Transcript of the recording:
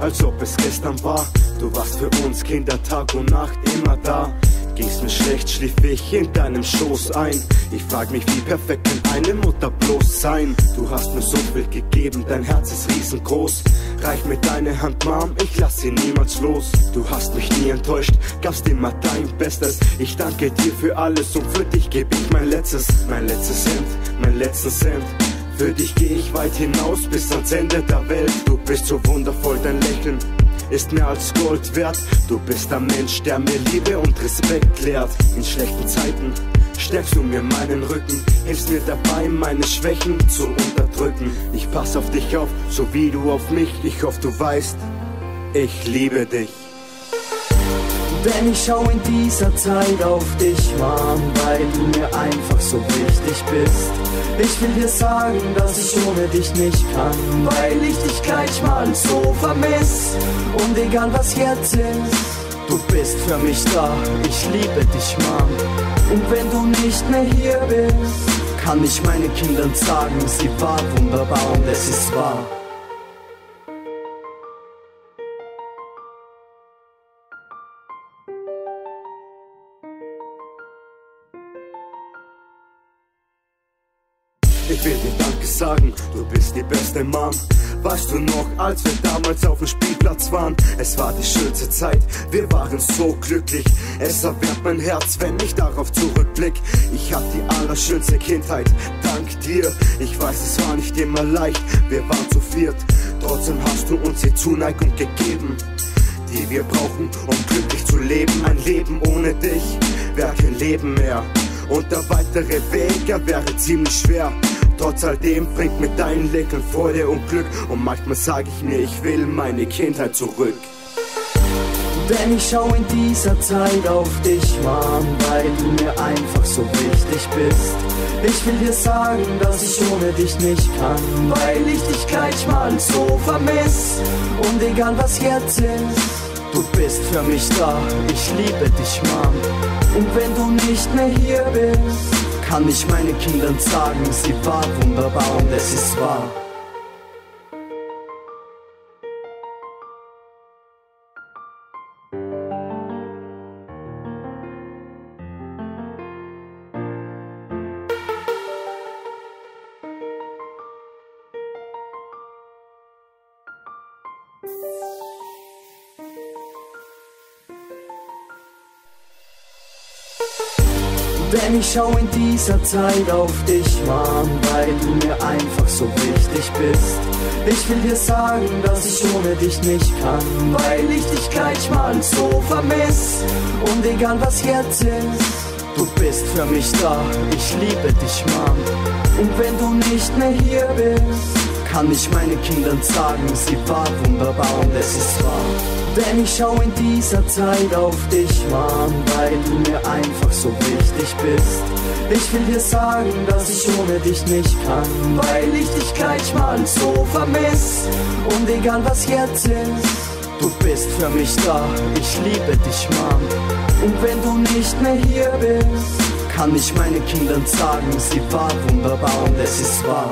als ob es gestern war. Du warst für uns Kinder Tag und Nacht immer da. Ging's mir schlecht, schlief ich in deinem Schoß ein. Ich frag mich, wie perfekt kann eine Mutter bloß sein? Du hast mir so viel gegeben, dein Herz ist riesengroß. Reich mir deine Hand, Mom, ich lass sie niemals los. Du hast mich nie enttäuscht, gabst immer dein Bestes. Ich danke dir für alles und für dich geb ich mein letztes Cent, mein letzten Cent. Für dich geh ich weit hinaus bis ans Ende der Welt. Du bist so wundervoll, dein Lächeln ist mehr als Gold wert. Du bist ein Mensch, der mir Liebe und Respekt lehrt. In schlechten Zeiten stärkst du mir meinen Rücken, hilfst mir dabei, meine Schwächen zu unterdrücken. Ich pass auf dich auf, so wie du auf mich. Ich hoffe, du weißt, ich liebe dich. Denn ich schau in dieser Zeit auf dich, Mom, weil du mir einfach so wichtig bist. Ich will dir sagen, dass ich ohne dich nicht kann, weil ich dich gleich mal so vermiss. Und egal was jetzt ist, du bist für mich da, ich liebe dich, Mom. Und wenn du nicht mehr hier bist, kann ich meinen Kindern sagen, sie war wunderbar und es ist wahr. Ich will dir Danke sagen, du bist die beste Mom. Weißt du noch, als wir damals auf dem Spielplatz waren? Es war die schönste Zeit, wir waren so glücklich. Es erwärmt mein Herz, wenn ich darauf zurückblick. Ich hab die allerschönste Kindheit, dank dir. Ich weiß, es war nicht immer leicht, wir waren zu viert. Trotzdem hast du uns die Zuneigung gegeben, die wir brauchen, um glücklich zu leben. Ein Leben ohne dich wäre kein Leben mehr. Und der weitere Weg, er wäre ziemlich schwer. Trotz alledem bringt mir dein Lächeln Freude und Glück. Und manchmal sag ich mir, ich will meine Kindheit zurück. Denn ich schau in dieser Zeit auf dich, Mom, weil du mir einfach so wichtig bist. Ich will dir sagen, dass ich ohne dich nicht kann, weil ich dich gleich mal so vermiss. Und egal was jetzt ist, du bist für mich da, ich liebe dich, Mom. Und wenn du nicht mehr hier bist, kann ich meinen Kindern sagen, sie war wunderbar und es ist wahr. Denn ich schau in dieser Zeit auf dich, Mom, weil du mir einfach so wichtig bist. Ich will dir sagen, dass ich ohne dich nicht kann, weil ich dich gleich mal so vermiss. Und egal was jetzt ist, du bist für mich da, ich liebe dich, Mom. Und wenn du nicht mehr hier bist, kann ich meinen Kindern sagen, sie war wunderbar und es ist wahr. Denn ich schau in dieser Zeit auf dich, Mom, weil du mir einfach so wichtig bist. Ich will dir sagen, dass ich ohne dich nicht kann, weil ich dich gleich mal so vermiss. Und egal was jetzt ist, du bist für mich da, ich liebe dich, Mom. Und wenn du nicht mehr hier bist, kann ich meinen Kindern sagen, sie war wunderbar und es ist wahr.